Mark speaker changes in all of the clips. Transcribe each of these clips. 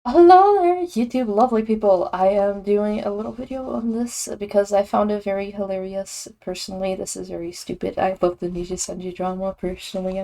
Speaker 1: Hello there, YouTube lovely people. I am doing a little video on this because I found it very hilarious. Personally, this is very stupid. I love the Nijisanji drama, personally.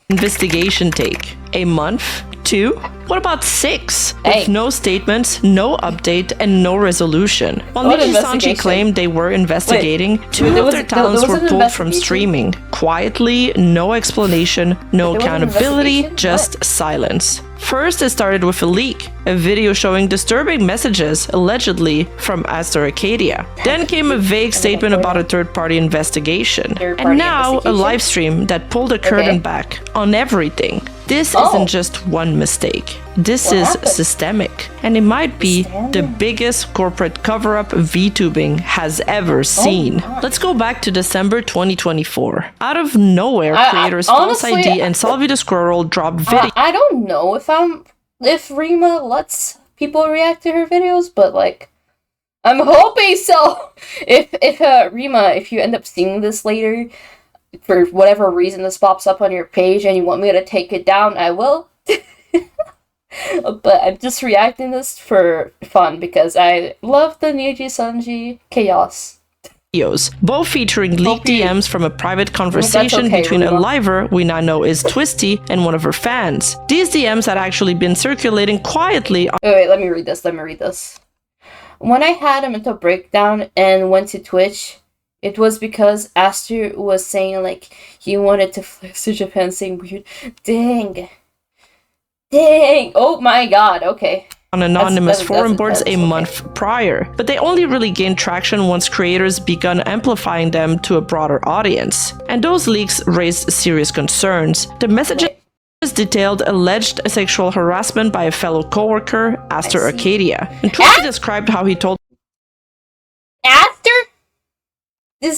Speaker 2: Investigation take? A month? 2? What about 6?
Speaker 1: Hey.
Speaker 2: With no statements, no update, and no resolution. While
Speaker 1: What
Speaker 2: Nijisanji
Speaker 1: investigation?
Speaker 2: claimed they were investigating, two of their talents were pulled from streaming. Quietly, no explanation, no
Speaker 1: There was an
Speaker 2: accountability,
Speaker 1: investigation?
Speaker 2: just silence. First, it started with a leak, a video showing disturbing messages, allegedly, from Aster Arcadia. Then came a vague statement about a third-party investigation. And now, a live stream that pulled the curtain back on everything. This isn't just one mistake. This is systemic, and it might be the biggest corporate cover-up VTubing has ever seen. Let's go back to December 2024. Out of nowhere, creators False ID and Salvi the Squirrel dropped video.
Speaker 1: I don't know if Rima lets people react to her videos, but like, I'm hoping so. If Rima, if you end up seeing this later, for whatever reason this pops up on your page and you want me to take it down, I will. But I'm just reacting this for fun because I love the Nijisanji chaos.
Speaker 2: Videos, both featuring leaked DMs from a private conversation between a liver we now know is Twisty and one of her fans. These DMs had actually been circulating quietly on
Speaker 1: Wait, let me read this. When I had a mental breakdown and went to Twitch, it was because Aster was saying like he wanted to flex to Japan, saying weird. Dang, oh my god, okay.
Speaker 2: On anonymous forum boards a month prior, but they only really gained traction once creators begun amplifying them to a broader audience. And those leaks raised serious concerns. The messages detailed alleged sexual harassment by a fellow coworker, Aster Arcadia. And Twisty described how he told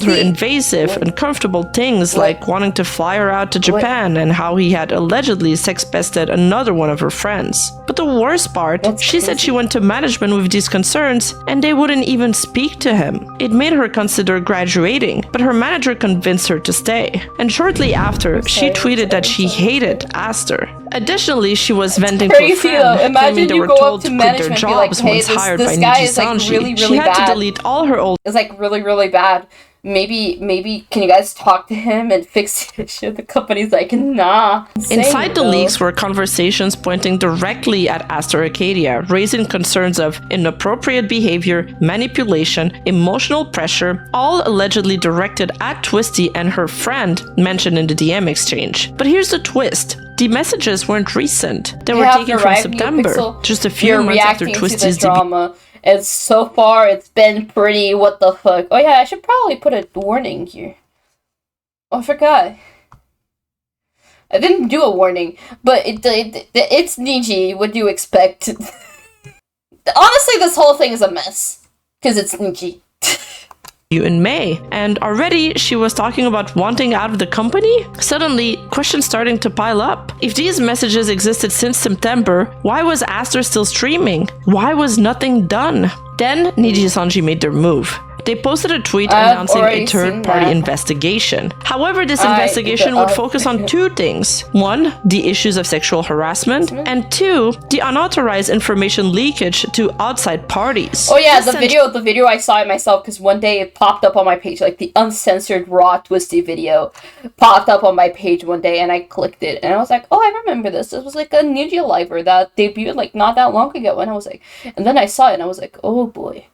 Speaker 2: her invasive, uncomfortable things like wanting to fly her out to Japan and how he had allegedly sex-bested another one of her friends. But the worst part, she said she went to management with these concerns and they wouldn't even speak to him. It made her consider graduating, but her manager convinced her to stay. And shortly after, she tweeted that she hated Aster. Additionally, she was venting to a friend, claiming they were told to quit their jobs once hired by Nijisanji. She had to delete all her old.
Speaker 1: It's like really bad. Maybe can you guys talk to him and fix the issue? The company's like, nah.
Speaker 2: Inside the leaks were conversations pointing directly at Aster Arcadia, raising concerns of inappropriate behavior, manipulation, emotional pressure, all allegedly directed at Twisty and her friend mentioned in the DM exchange. But here's the twist. The messages weren't recent. They were taken from September, just a few months after Twisty's debut.
Speaker 1: And so far, it's been pretty what the fuck. Oh yeah, I should probably put a warning here. Oh, I forgot. I didn't do a warning, but it's Niji. What do you expect? Honestly, this whole thing is a mess. Because it's Niji.
Speaker 2: In May, and already she was talking about wanting out of the company? Suddenly, questions starting to pile up. If these messages existed since September, why was Aster still streaming? Why was nothing done? Then Nijisanji made their move. They posted a tweet announcing a third-party investigation. However, this investigation would focus on two things. 1, the issues of sexual harassment, and 2, the unauthorized information leakage to outside parties.
Speaker 1: Oh yeah, the video I saw it myself because one day it popped up on my page, like the uncensored raw Twisty video popped up on my page one day and I clicked it and I was like, oh, I remember this. This was like a Ninja Liver that debuted like not that long ago and I was like, and then I saw it and I was like, oh boy.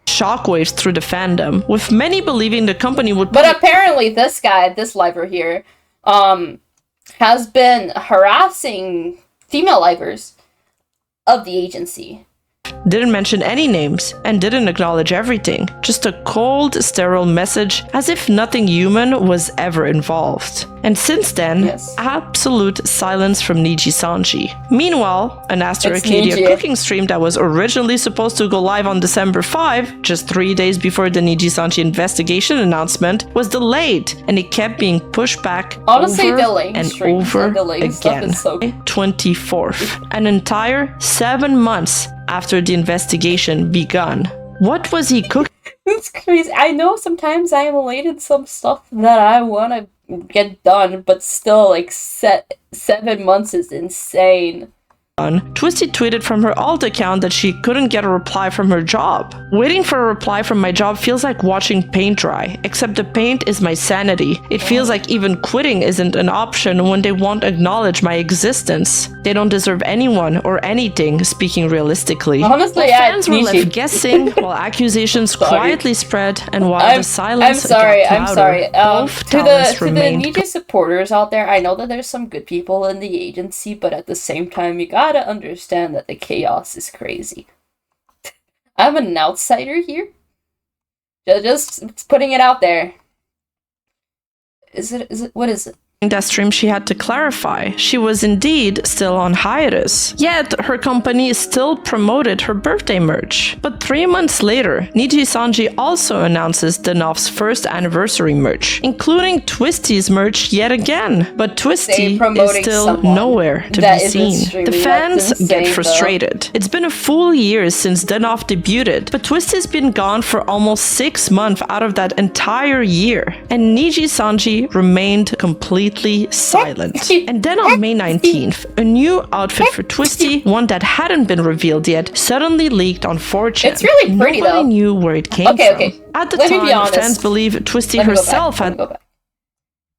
Speaker 2: Shockwaves through the fandom, with many believing the company would.
Speaker 1: But apparently, this guy, this liver here, has been harassing female livers of the agency.
Speaker 2: Didn't mention any names and didn't acknowledge everything. Just a cold, sterile message as if nothing human was ever involved. And since then, absolute silence from Nijisanji. Meanwhile, an Aster Arcadia cooking stream that was originally supposed to go live on December 5, just 3 days before the Nijisanji investigation announcement, was delayed and it kept being pushed back over and over again. 24th, an entire 7 months after the investigation begun. What was he cooking?
Speaker 1: It's crazy. I know sometimes I am elated some stuff that I want to get done, but still, like, 7 months is insane.
Speaker 2: Twisty tweeted from her alt account that she couldn't get a reply from her job. Waiting for a reply from my job feels like watching paint dry, except the paint is my sanity. It feels like even quitting isn't an option when they won't acknowledge my existence. They don't deserve anyone or anything, speaking realistically.
Speaker 1: Honestly,
Speaker 2: fans were left guessing while accusations quietly spread and while the silence got louder.
Speaker 1: I'm sorry.
Speaker 2: Both
Speaker 1: To the
Speaker 2: remained
Speaker 1: Niji supporters out there, I know that there's some good people in the agency, but at the same time, you gotta understand that the chaos is crazy. I'm an outsider here. Just putting it out there. What is it?
Speaker 2: In that stream, she had to clarify she was indeed still on hiatus. Yet, her company still promoted her birthday merch. But 3 months later, Nijisanji also announces Denof's first anniversary merch, including Twisty's merch yet again. But Twisty is still nowhere to be seen. The fans get frustrated. It's been a full year since Denof debuted, but Twisty's been gone for almost 6 months out of that entire year. And Nijisanji remained completely silent. And then on May 19th, a new outfit for Twisty, one that hadn't been revealed yet, suddenly leaked on 4chan.
Speaker 1: It's really pretty,
Speaker 2: Nobody
Speaker 1: though.
Speaker 2: knew where it came from. At the time, fans believe Twisty herself had...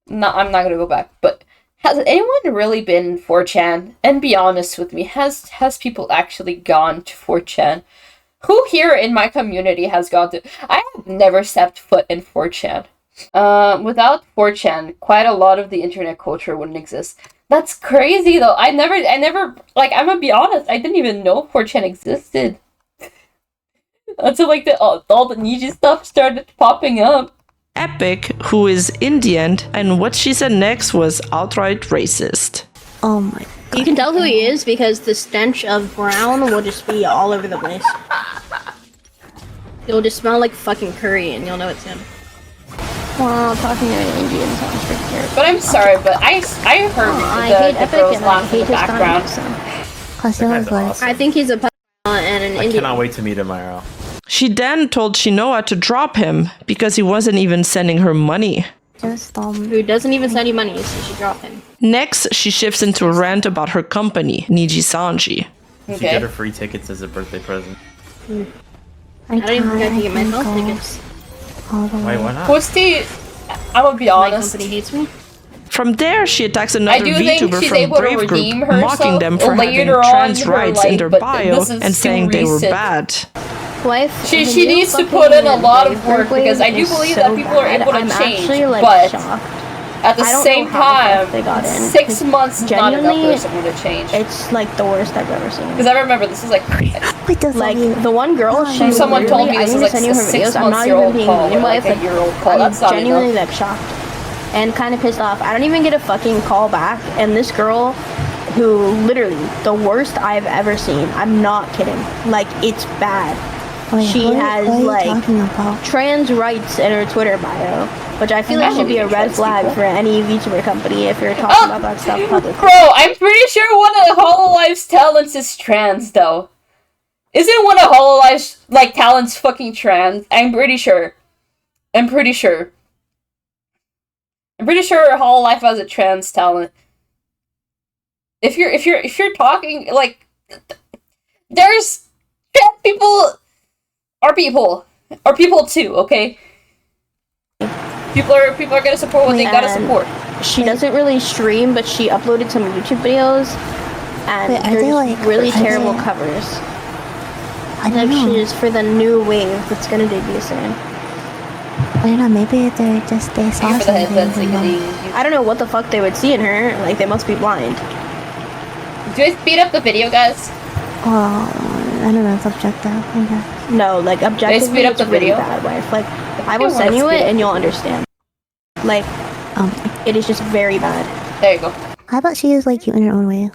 Speaker 1: No, I'm not gonna go back, but has anyone really been in 4chan? And be honest with me, has people actually gone to 4chan? Who here in my community has gone to... I have never stepped foot in 4chan. Without 4chan, quite a lot of the internet culture wouldn't exist. That's crazy though. I never, like, I'm gonna be honest, I didn't even know 4chan existed. Until, like, all the Niji stuff started popping up.
Speaker 2: Epic, who is Indian, and what she said next was outright racist.
Speaker 3: Oh my god.
Speaker 4: You can tell who he is because the stench of brown will just be all over the place. It'll just smell like fucking curry and you'll know it's him.
Speaker 3: Well, talking to an Indian sounds pretty terrible.
Speaker 1: But I'm sorry, but I heard the girls laugh in the background.
Speaker 3: Cause it was like...
Speaker 4: I think he's a pedophile and an Indian.
Speaker 5: I cannot wait to meet him, Myra.
Speaker 2: She then told Shinoa to drop him because he wasn't even sending her money.
Speaker 3: Just,
Speaker 4: Who doesn't even send you money, so she drop him.
Speaker 2: Next, she shifts into a rant about her company, Nijisanji.
Speaker 5: You get her free tickets as a birthday present.
Speaker 4: I don't even think I can get myself tickets.
Speaker 5: Wait, why not?
Speaker 1: Twisty, I'm gonna be honest.
Speaker 4: My company hates me.
Speaker 2: From there, she attacks another
Speaker 1: I do think
Speaker 2: VTuber
Speaker 1: she's
Speaker 2: from
Speaker 1: able to
Speaker 2: Brave
Speaker 1: redeem
Speaker 2: Group,
Speaker 1: herself
Speaker 2: mocking them for having
Speaker 1: later
Speaker 2: trans
Speaker 1: on in her
Speaker 2: rights in their
Speaker 1: life, but
Speaker 2: bio
Speaker 1: this is
Speaker 2: and saying they were
Speaker 1: recent.
Speaker 2: bad.
Speaker 4: Wife,
Speaker 1: She needs to put in a lot of work because I do believe that people are able to change, but at the same time, 6 months is not enough for someone to change.
Speaker 4: It's like the worst I've ever seen.
Speaker 1: Because I remember this is like
Speaker 4: Like the one girl,
Speaker 1: someone told me this is like a 6 months old call, or like a year old call. That's not
Speaker 4: genuinely
Speaker 1: enough.
Speaker 4: like shocked and kind of pissed off. I don't even get a fucking call back, and this girl, who literally the worst I've ever seen. I'm not kidding. Like it's bad. She has like trans rights in her Twitter bio, which I feel like should be a red flag for any VTuber company if you're talking about that stuff publicly.
Speaker 1: Bro, I'm pretty sure one of HoloLife's talents is trans, though. Isn't one of HoloLife's like talents fucking trans? I'm pretty sure HoloLife has a trans talent. If you're talking like there's trans people. Are people too, okay? People are gonna support what they gotta support.
Speaker 4: She doesn't really stream, but she uploaded some YouTube videos, and they're like really terrible covers.
Speaker 3: I don't know.
Speaker 4: She is for the new wave that's gonna debut soon.
Speaker 3: I don't know, maybe they saw something.
Speaker 4: I don't know what the fuck they would see in her. Like they must be blind.
Speaker 1: Do I speed up the video, guys?
Speaker 3: I don't know, it's objective, I guess.
Speaker 4: No, like objectively,
Speaker 1: speed up the
Speaker 4: it's really
Speaker 1: video?
Speaker 4: bad, wife. Like I will send you it and you'll understand. Like, it is just very bad.
Speaker 1: There you go.
Speaker 3: How about she is like cute in her own way?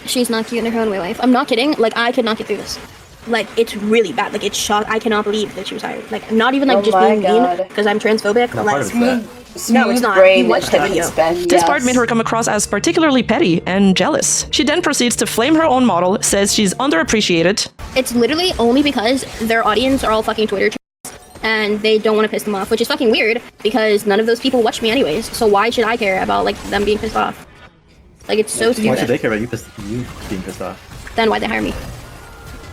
Speaker 4: She's not cute in her own way, wife. I'm not kidding. Like I could not get through this. Like it's really bad. Like it's shock. I cannot believe that she was hired. Like not even like just being mean because I'm transphobic. But like no, it's not. You watched the video.
Speaker 2: This part made her come across as particularly petty and jealous. She then proceeds to flame her own model, says she's underappreciated.
Speaker 4: It's literally only because their audience are all fucking Twitter. and they don't want to piss them off, which is fucking weird because none of those people watch me anyways. So why should I care about like them being pissed off? Like it's so stupid.
Speaker 5: Why should they care about you being pissed off?
Speaker 4: Then why'd they hire me?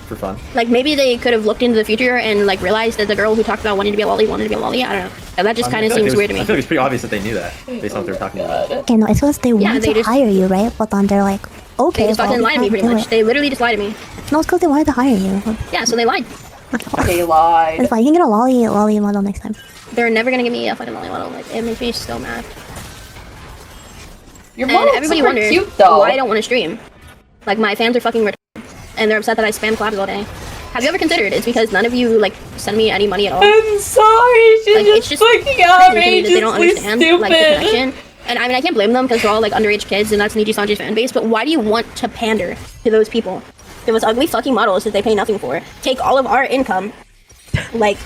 Speaker 5: For fun.
Speaker 4: Like maybe they could have looked into the future and like realized that the girl who talked about wanting to be a lolly wanted to be a lolly. I don't know. And that just kind of seems weird to me.
Speaker 5: I feel like it's pretty obvious that they knew that based on what they were talking about.
Speaker 3: Okay, no, it's because they wanted to hire you, right? But then they're like, okay,
Speaker 4: they just fucking lied to me pretty much. They literally just lied to me.
Speaker 3: No, it's because they wanted to hire you.
Speaker 4: Yeah, so they lied.
Speaker 1: They lied.
Speaker 3: It's fine. You can get a lolly model next time.
Speaker 4: They're never gonna give me a fucking lolly model. Like it makes me so mad.
Speaker 1: Your model's
Speaker 4: everybody
Speaker 1: super
Speaker 4: wonders
Speaker 1: cute, though.
Speaker 4: why I don't want to stream. Like my fans are fucking retarded, and they're upset that I spam collabs all day. Have you ever considered it's because none of you like send me any money at all?
Speaker 1: I'm sorry, she's
Speaker 4: like,
Speaker 1: just fucking outrageously
Speaker 4: they don't understand
Speaker 1: stupid.
Speaker 4: like the connection. And I mean, I can't blame them because they're all like underage kids, and that's Nijisanji's fan base. But why do you want to pander to those people? Those ugly fucking models that they pay nothing for. Take all of our income, like.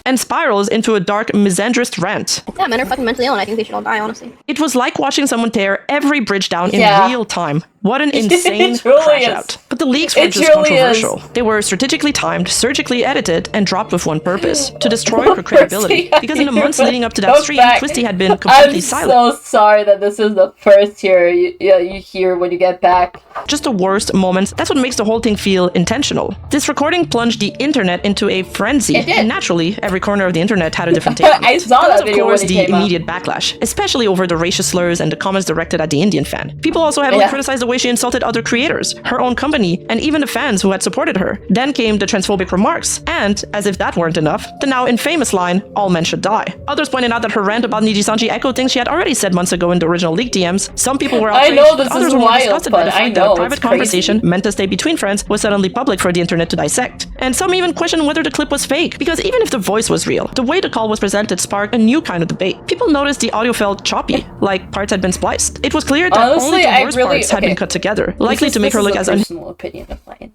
Speaker 2: And spirals into a dark, misandrist rant.
Speaker 4: Yeah, men are fucking mentally ill, and I think they should all die, honestly.
Speaker 2: It was like watching someone tear every bridge down in real time. What an insane crash out. But the leaks were just controversial. They were strategically timed, surgically edited, and dropped with one purpose, to destroy her credibility. Because in the months leading up to that stream, Twisty had been completely silent.
Speaker 1: I'm so sorry that this is the first you hear when you get back.
Speaker 2: Just the worst moments. That's what makes the whole thing feel intentional. This recording plunged the internet into a frenzy. And naturally, every corner of the internet had a different take on it.
Speaker 1: I saw that video
Speaker 2: of course,
Speaker 1: when it
Speaker 2: the
Speaker 1: came
Speaker 2: immediate backlash, especially over the racist slurs and the comments directed at the Indian fan. People also heavily criticized the way she insulted other creators, her own company, and even the fans who had supported her. Then came the transphobic remarks, and, as if that weren't enough, the now infamous line, "all men should die." Others pointed out that her rant about Nijisanji echoed things she had already said months ago in the original leaked DMs. Some people were outraged,
Speaker 1: I know this
Speaker 2: others
Speaker 1: is
Speaker 2: were more
Speaker 1: wild,
Speaker 2: disgusted by the fact that a private conversation meant to stay between friends was suddenly public for the internet to dissect. And some even questioned whether the clip was fake, because even if the voice was real, the way the call was presented sparked a new kind of debate. People noticed the audio felt choppy, like parts had been spliced. It was clear that only the worst parts had been cut together, likely to make her look as
Speaker 1: personal opinion of mine.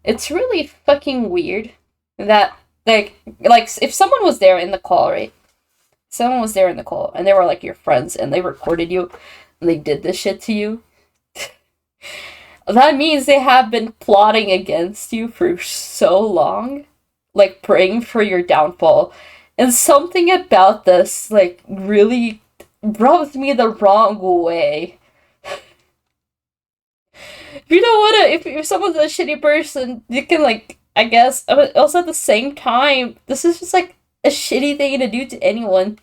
Speaker 1: It's really fucking weird that like if someone was there in the call, right? Someone was there in the call and they were like your friends and they recorded you and they did this shit to you. That means they have been plotting against you for so long, like praying for your downfall. And something about this like really rubs me the wrong way. You know what? If someone's a shitty person, you can like, I guess, but also at the same time, this is just like a shitty thing to do to anyone.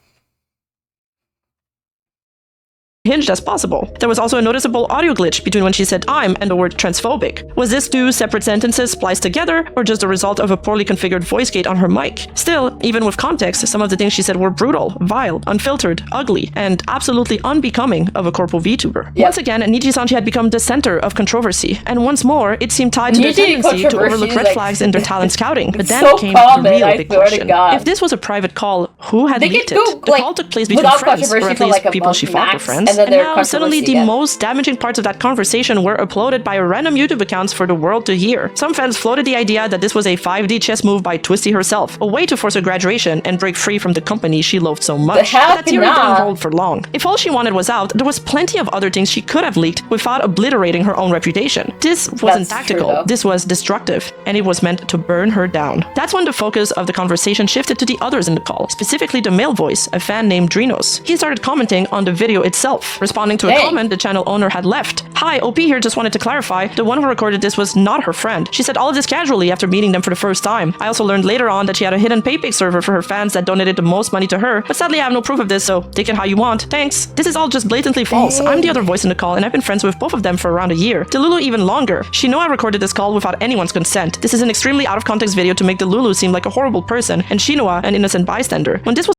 Speaker 2: Hinged as possible. There was also a noticeable audio glitch between when she said "I'm" and the word transphobic. Was this two separate sentences spliced together, or just the result of a poorly configured voice gate on her mic? Still, even with context, some of the things she said were brutal, vile, unfiltered, ugly, and absolutely unbecoming of a corpo VTuber. Yep. Once again, Nijisanji had become the center of controversy, and once more, it seemed tied to their tendency to overlook red flags in their talent scouting. But then came the real big question. If this was a private call, who had leaked it? The call took place between friends, or at least people she thought were friends. And now, suddenly, the most damaging parts of that conversation were uploaded by random YouTube accounts for the world to hear. Some fans floated the idea that this was a 5D chess move by Twisty herself, a way to force a graduation and break free from the company she loathed so much. But that theory didn't hold for long. If all she wanted was out, there was plenty of other things she could have leaked without obliterating her own reputation. This wasn't tactical, this was destructive, and it was meant to burn her down. That's when the focus of the conversation shifted to the others in the call, specifically the male voice, a fan named Drinos. He started commenting on the video itself, responding to a comment the channel owner had left. "Hi, OP here, just wanted to clarify, the one who recorded this was not her friend. She said all of this casually after meeting them for the first time. I also learned later on that she had a hidden PayPay server for her fans that donated the most money to her, but sadly I have no proof of this, so take it how you want. Thanks. This is all just blatantly false. I'm the other voice in the call, and I've been friends with both of them for around a year. The Lulu even longer. She know I recorded this call without anyone's consent. This is an extremely out of context video to make the Lulu seem like a horrible person, and Shinua an innocent bystander. When this was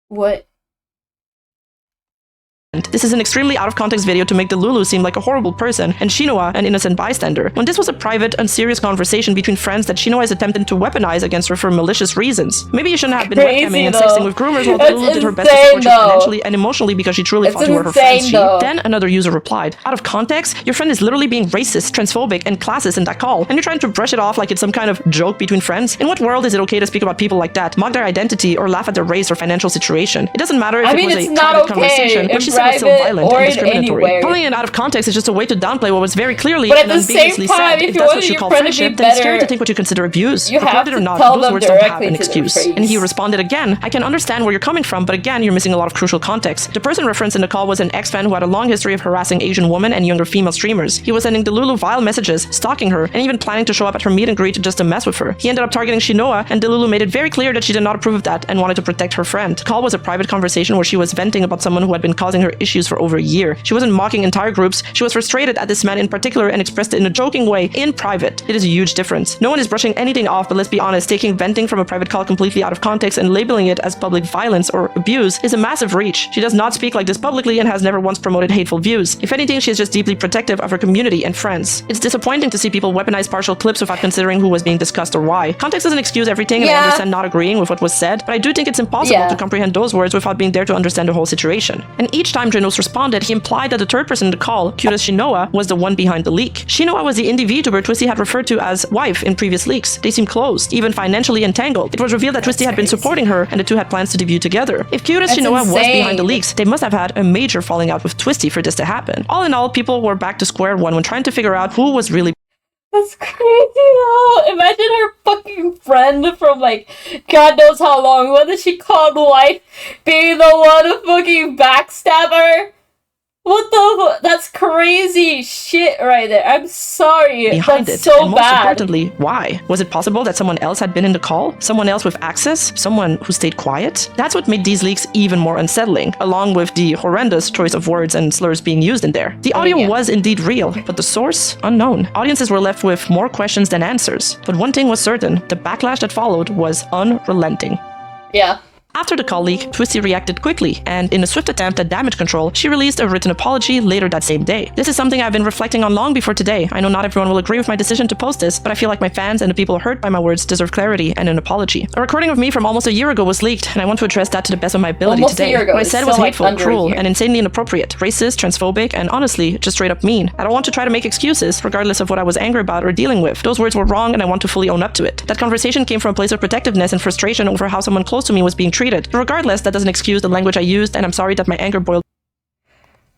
Speaker 1: What?
Speaker 2: This is an extremely out-of-context video to make the Lulu seem like a horrible person and Shinua an innocent bystander, when this was a private, unserious conversation between friends that Shinua is attempting to weaponize against her for malicious reasons. Maybe you shouldn't have been webcamming and sexting with groomers while the Lulu did her best to support you financially and emotionally because she truly thought you were her friends. Then another user replied, "Out of context, your friend is literally being racist, transphobic, and classist in that call, and you're trying to brush it off like it's some kind of joke between friends? In what world is it okay to speak about people like that, mock their identity, or laugh at their race or financial situation? It doesn't matter if it was a private conversation. What she said was still
Speaker 1: private
Speaker 2: violent
Speaker 1: or
Speaker 2: and
Speaker 1: in
Speaker 2: discriminatory.
Speaker 1: anywhere.
Speaker 2: Calling it out of context is just a way to downplay what was very clearly
Speaker 1: But at
Speaker 2: and
Speaker 1: the same
Speaker 2: ambiguously
Speaker 1: time,
Speaker 2: said.
Speaker 1: if you
Speaker 2: that's
Speaker 1: want
Speaker 2: what you
Speaker 1: your
Speaker 2: call
Speaker 1: friend to be
Speaker 2: friendship, then it's scary
Speaker 1: better,
Speaker 2: to think what you consider abuse.
Speaker 1: you have
Speaker 2: Recorded
Speaker 1: to
Speaker 2: or not,
Speaker 1: tell
Speaker 2: those
Speaker 1: them
Speaker 2: words don't have
Speaker 1: directly
Speaker 2: an
Speaker 1: to their
Speaker 2: excuse.
Speaker 1: face.
Speaker 2: And he responded again, I can understand where you're coming from, but again, you're missing a lot of crucial context. The person referenced in the call was an ex-fan who had a long history of harassing Asian women and younger female streamers. He was sending Delulu vile messages, stalking her, and even planning to show up at her meet and greet just to mess with her. He ended up targeting Shinoa, and Delulu made it very clear that she did not approve of that and wanted to protect her friend. The call was a private conversation where she was venting about someone who had been causing her issues for over a year. She wasn't mocking entire groups, she was frustrated at this man in particular and expressed it in a joking way in private. It is a huge difference. No one is brushing anything off, but let's be honest, taking venting from a private call completely out of context and labeling it as public violence or abuse is a massive reach. She does not speak like this publicly and has never once promoted hateful views. If anything, she is just deeply protective of her community and friends. It's disappointing to see people weaponize partial clips without considering who was being discussed or why. Context doesn't excuse everything, and I understand not agreeing with what was said, but I do think it's impossible to comprehend those words without being there to understand the whole situation. And each time Genos responded, he implied that the third person in the call, cute as Shinoa, was the one behind the leak. Shinoa was the indie VTuber Twisty had referred to as wife in previous leaks. They seemed closed, even financially entangled. It was revealed that Twisty had been supporting her, and the two had plans to debut together. If cute as Shinoa was behind the leaks, they must have had a major falling out with Twisty for this to happen. All in all, people were back to square one when trying to figure out who was really.
Speaker 1: That's crazy though. Imagine her fucking friend from like God knows how long. What did she call wife? Being the one to fucking backstab her? What the? That's crazy shit right there. I'm sorry.
Speaker 2: Behind
Speaker 1: That's
Speaker 2: it.
Speaker 1: so
Speaker 2: And most
Speaker 1: bad.
Speaker 2: importantly, why? Was it possible that someone else had been in the call? Someone else with access? Someone who stayed quiet? That's what made these leaks even more unsettling, along with the horrendous choice of words and slurs being used in there. The audio was indeed real, but the source, unknown. Audiences were left with more questions than answers. But one thing was certain, the backlash that followed was unrelenting.
Speaker 1: Yeah.
Speaker 2: After the call leak, Twisty reacted quickly, and in a swift attempt at damage control, she released a written apology later that same day. This is something I've been reflecting on long before today. I know not everyone will agree with my decision to post this, but I feel like my fans and the people hurt by my words deserve clarity and an apology. A recording of me from almost a year ago was leaked, and I want to address that to the best of my ability today. What I said was hateful, cruel, and insanely inappropriate, racist, transphobic, and honestly, just straight up mean. I don't want to try to make excuses, regardless of what I was angry about or dealing with. Those words were wrong, and I want to fully own up to it. That conversation came from a place of protectiveness and frustration over how someone close to me was being treated. But regardless, that doesn't excuse the language I used, and I'm sorry that my anger boiled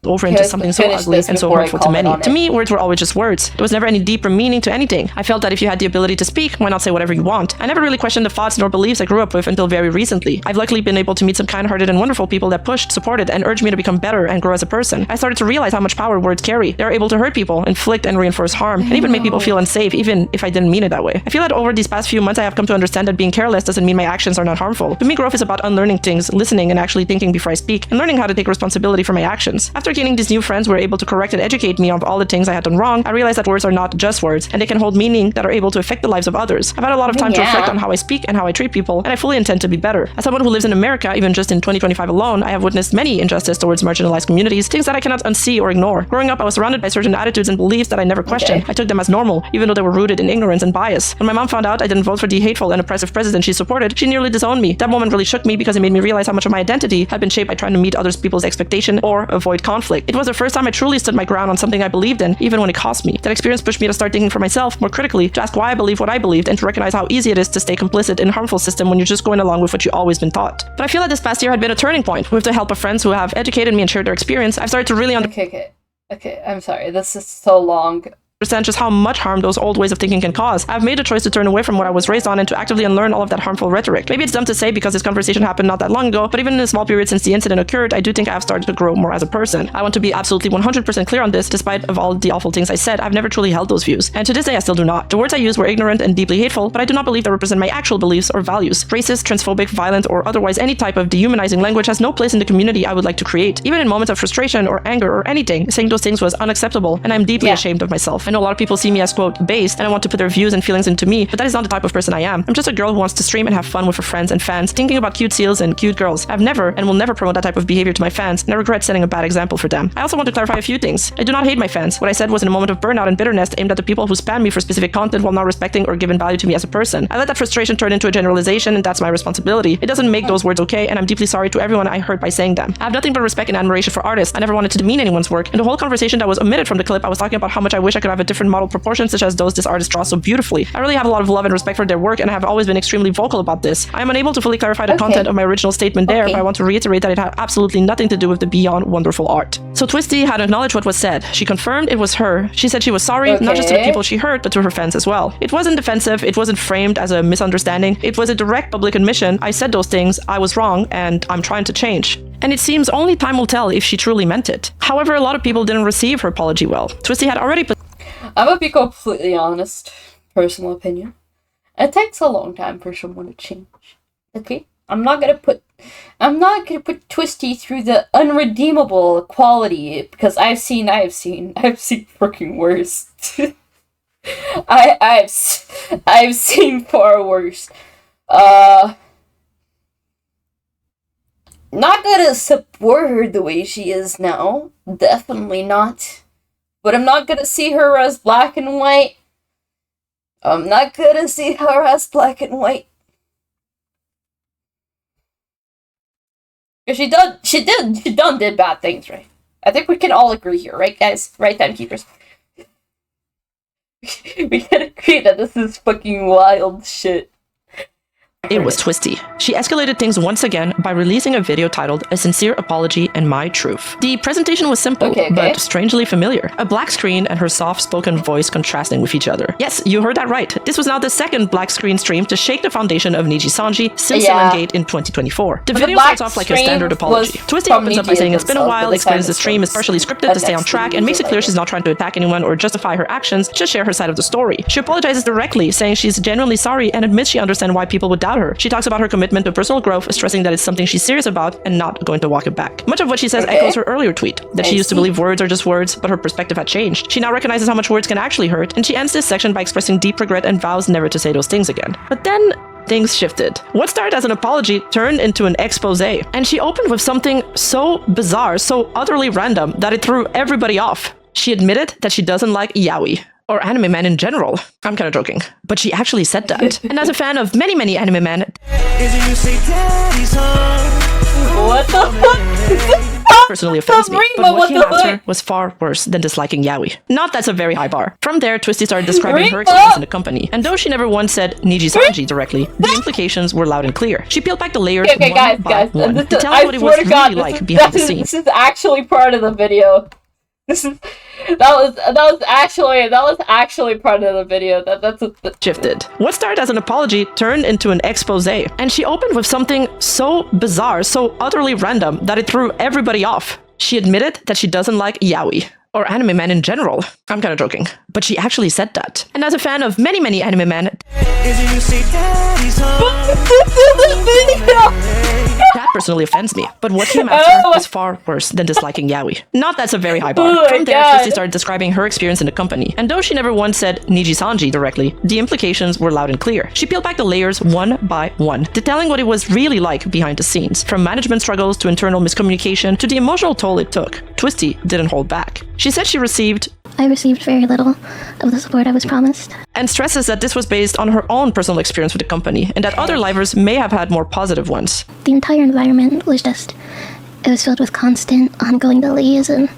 Speaker 2: over into something so ugly and so hurtful to many. To me, words were always just words. There was never any deeper meaning to anything. I felt that if you had the ability to speak, why not say whatever you want? I never really questioned the thoughts nor beliefs I grew up with until very recently. I've luckily been able to meet some kind-hearted and wonderful people that pushed, supported, and urged me to become better and grow as a person. I started to realize how much power words carry. They're able to hurt people, inflict and reinforce harm, and even make people feel unsafe, even if I didn't mean it that way. I feel that over these past few months I have come to understand that being careless doesn't mean my actions are not harmful. To me, growth is about unlearning things, listening and actually thinking before I speak, and learning how to take responsibility for my actions. After gaining these new friends were able to correct and educate me on all the things I had done wrong, I realized that words are not just words, and they can hold meaning that are able to affect the lives of others. I've had a lot of time to reflect on how I speak and how I treat people, and I fully intend to be better. As someone who lives in America, even just in 2025 alone, I have witnessed many injustice towards marginalized communities, things that I cannot unsee or ignore. Growing up, I was surrounded by certain attitudes and beliefs that I never questioned. I took them as normal, even though they were rooted in ignorance and bias. When my mom found out I didn't vote for the hateful and oppressive president she supported, she nearly disowned me. That moment really shook me because it made me realize how much of my identity had been shaped by trying to meet other people's expectation or avoid conflict. It was the first time I truly stood my ground on something I believed in, even when it cost me. That experience pushed me to start thinking for myself more critically, to ask why I believe what I believed, and to recognize how easy it is to stay complicit in a harmful system when you're just going along with what you've always been taught. But I feel that this past year had been a turning point. With the help of friends who have educated me and shared their experience, I've started to really
Speaker 1: Okay, I'm sorry. This is so long.
Speaker 2: Understand just how much harm those old ways of thinking can cause. I've made a choice to turn away from what I was raised on and to actively unlearn all of that harmful rhetoric. Maybe it's dumb to say because this conversation happened not that long ago, but even in the small period since the incident occurred, I do think I have started to grow more as a person. I want to be absolutely 100% clear on this. Despite of all the awful things I said, I've never truly held those views, and to this day I still do not. The words I used were ignorant and deeply hateful, but I do not believe they represent my actual beliefs or values. Racist, transphobic, violent, or otherwise any type of dehumanizing language has no place in the community I would like to create. Even in moments of frustration or anger or anything, saying those things was unacceptable, and I'm deeply ashamed of myself. I know a lot of people see me as quote based and I want to put their views and feelings into me, but that is not the type of person I am. I'm just a girl who wants to stream and have fun with her friends and fans, thinking about cute seals and cute girls. I've never and will never promote that type of behavior to my fans, and I regret setting a bad example for them. I also want to clarify a few things. I do not hate my fans. What I said was in a moment of burnout and bitterness aimed at the people who spam me for specific content while not respecting or giving value to me as a person. I let that frustration turn into a generalization, and that's my responsibility. It doesn't make those words okay, and I'm deeply sorry to everyone I hurt by saying them. I have nothing but respect and admiration for artists. I never wanted to demean anyone's work. In the whole conversation that was omitted from the clip, I was talking about how much I wish I could have a different model proportion, such as those this artist draws so beautifully. I really have a lot of love and respect for their work, and I have always been extremely vocal about this. I am unable to fully clarify the content of my original statement there, but I want to reiterate that it had absolutely nothing to do with the beyond wonderful art. So Twisty had acknowledged what was said. She confirmed it was her. She said she was sorry, not just to the people she hurt, but to her fans as well. It wasn't defensive, it wasn't framed as a misunderstanding, it was a direct public admission. I said those things, I was wrong, and I'm trying to change. And it seems only time will tell if she truly meant it. However, a lot of people didn't receive her apology well. Twisty had already
Speaker 1: I'm gonna be completely honest. Personal opinion. It takes a long time for someone to change. Okay? I'm not gonna put Twisty through the unredeemable quality, because I've seen freaking worse. I've seen far worse. Not gonna support her the way she is now. Definitely not. But I'm not gonna see her as black and white. I'm not gonna see her as black and white. She did bad things, right? I think we can all agree here, right, guys? Right, timekeepers? We can agree that this is fucking wild shit.
Speaker 2: It was Twisty. She escalated things once again by releasing a video titled A Sincere Apology and My Truth. The presentation was simple, but strangely familiar. A black screen and her soft-spoken voice contrasting with each other. Yes, you heard that right. This was now the second black screen stream to shake the foundation of Nijisanji since Gate in 2024. The video starts off like a standard apology. Twisty opens up by saying it's been a while, explains the stream is partially scripted to stay on track, and makes it clear she's not trying to attack anyone or justify her actions, just share her side of the story. She apologizes directly, saying she's genuinely sorry and admits she understands why people would doubt her. She talks about her commitment to personal growth, stressing that it's something she's serious about and not going to walk it back. Much of what she says echoes her earlier tweet, that she used to believe words are just words, but her perspective had changed. She now recognizes how much words can actually hurt, and she ends this section by expressing deep regret and vows never to say those things again. But then things shifted. What started as an apology turned into an expose, and she opened with something so bizarre, so utterly random, that it threw everybody off. She admitted that she doesn't like yaoi, or anime men in general. I'm kind of joking, but she actually said that. And as a fan of many anime men,
Speaker 1: what the fuck?
Speaker 2: Personally offends me, but what came after was far worse than disliking yaoi. Not that's a very high bar. From there, Twisty started describing her experience in the company, and though she never once said Nijisanji directly, the implications were loud and clear. She peeled back the layers one by one to tell us what it was really like behind the scenes.
Speaker 1: This is actually part of the video. That was actually part of the video. That's
Speaker 2: shifted. What started as an apology turned into an expose, and she opened with something so bizarre, so utterly random, that it threw everybody off. She admitted that she doesn't like yaoi, or anime men in general. I'm kind of joking, but she actually said that. And as a fan of many anime men, that personally offends me, but what came after was far worse than disliking yaoi. Not that's a very high bar. From there, Twisty started describing her experience in the company, and though she never once said Nijisanji directly, the implications were loud and clear. She peeled back the layers one by one, detailing what it was really like behind the scenes, from management struggles to internal miscommunication to the emotional toll it took. Twisty didn't hold back. She said I received very little of the support I was promised, and stresses that this was based on her own personal experience with the company, and that other livers may have had more positive ones. The entire environment was it was filled with constant, ongoing delays, and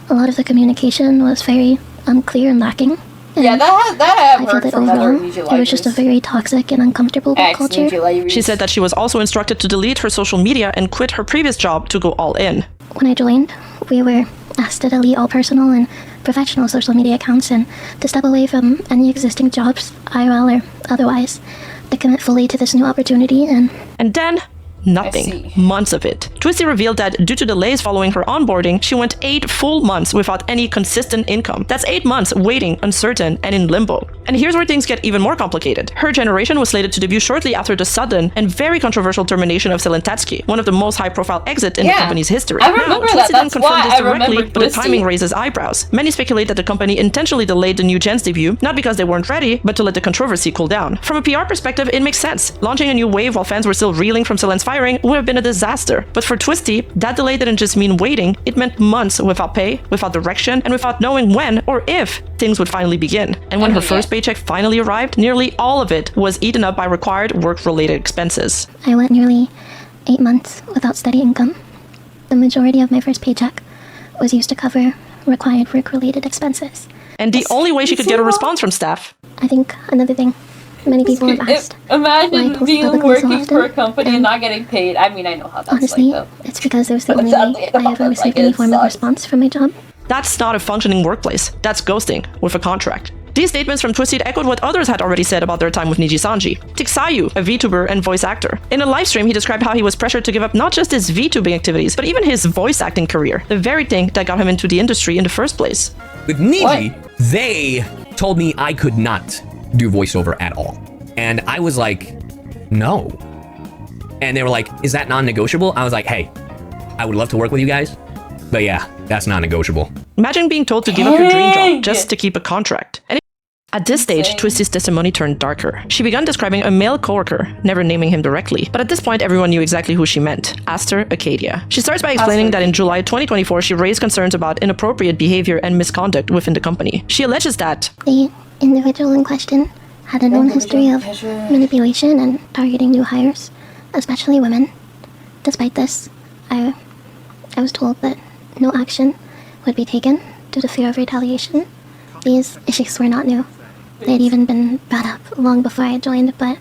Speaker 2: a lot of the communication was very unclear and lacking. And
Speaker 1: yeah, that I have heard from other
Speaker 2: Nijisanji. It was just a very toxic and uncomfortable culture. She said that she was also instructed to delete her social media and quit her previous job to go all in. When I joined, we were asked to delete all personal and professional social media accounts and to step away from any existing jobs, IRL or otherwise, to commit fully to this new opportunity. And then nothing. Months of it. Twisty revealed that due to delays following her onboarding, she went 8 full months without any consistent income. That's 8 months waiting, uncertain, and in limbo. And here's where things get even more complicated. Her generation was slated to debut shortly after the sudden and very controversial termination of Selen Tatsuki, one of the most high-profile exits in the company's history.
Speaker 1: I remember
Speaker 2: Twisty didn't confirm this directly, but the
Speaker 1: Twisty.
Speaker 2: timing raises eyebrows. Many speculate that the company intentionally delayed the new gen's debut, not because they weren't ready, but to let the controversy cool down. From a PR perspective, it makes sense. Launching a new wave while fans were still reeling from Selen's firing would have been a disaster. But for Twisty, that delay didn't just mean waiting, it meant months without pay, without direction, and without knowing when or if things would finally begin. And when her first paycheck finally arrived, nearly all of it was eaten up by required work-related expenses. I went nearly 8 months without steady income. The majority of my first paycheck was used to cover required work-related expenses. And the only way she could get a response from staff.
Speaker 3: I think another thing many people have asked.
Speaker 1: Imagine being working for a company and not getting paid. I mean, I know how that's
Speaker 3: honestly,
Speaker 1: like, though.
Speaker 3: it's because it was the only way I ever received any form of response from my job.
Speaker 2: That's not a functioning workplace. That's ghosting with a contract. These statements from Twisty echoed what others had already said about their time with Nijisanji. Tiksayu, a VTuber and voice actor. In a livestream, he described how he was pressured to give up not just his VTubing activities, but even his voice acting career, the very thing that got him into the industry in the first place.
Speaker 6: With Niji, they told me I could not do voiceover at all. And I was like, no. And they were like, is that non-negotiable? I was like, hey, I would love to work with you guys, but yeah, that's not negotiable.
Speaker 2: Imagine being told to give up your dream job just to keep a contract. And at this stage, Twisty's testimony turned darker. She began describing a male coworker, never naming him directly, but at this point everyone knew exactly who she meant, Aster Acadia. She starts by explaining that in July 2024 she raised concerns about inappropriate behavior and misconduct within the company. She alleges that
Speaker 3: the individual in question had a known history of manipulation and targeting new hires, especially women. Despite this, I was told that no action would be taken due to fear of retaliation. These issues were not new. They'd even been brought up long before I joined, but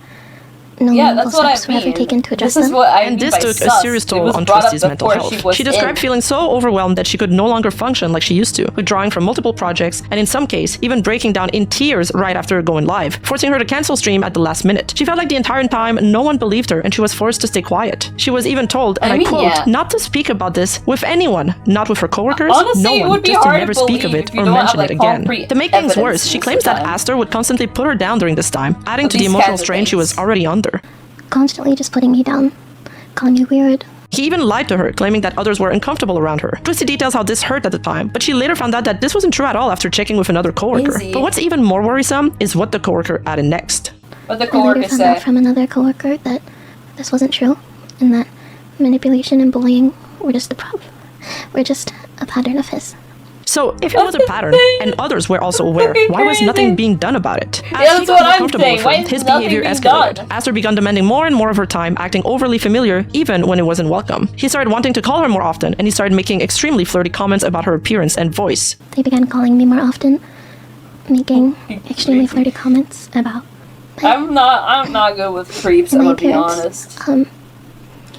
Speaker 3: no meaningful steps were ever taken to address them.
Speaker 2: And this took a serious toll on Twisty's mental health. She described feeling so overwhelmed that she could no longer function like she used to, withdrawing from multiple projects, and in some case, even breaking down in tears right after going live, forcing her to cancel stream at the last minute. She felt like the entire time no one believed her, and she was forced to stay quiet. She was even told, and I quote, not to speak about this with anyone, not with her coworkers, no one, just to never speak of it or mention it again. To make things worse, she claims that Aster would constantly put her down during this time, adding to the emotional strain she was already under.
Speaker 3: Constantly just putting me down, calling me weird.
Speaker 2: He even lied to her, claiming that others were uncomfortable around her. Twisty details how this hurt at the time, but she later found out that this wasn't true at all after checking with another coworker. But what's even more worrisome is what the coworker added next.
Speaker 1: What the coworker
Speaker 3: said. I later found out from another coworker that this wasn't true, and that manipulation and bullying were just a pattern of his.
Speaker 2: So, if it was a pattern, and others were also aware, why was nothing being done about it? As he
Speaker 1: got
Speaker 2: got more comfortable with him, his behavior escalated. Aster began demanding more and more of her time, acting overly familiar, even when it wasn't welcome. He started wanting to call her more often, and he started making extremely flirty comments about her appearance and voice.
Speaker 3: They began calling me more often, making extremely flirty comments about...
Speaker 1: I'm not good with creeps, I'm gonna be honest.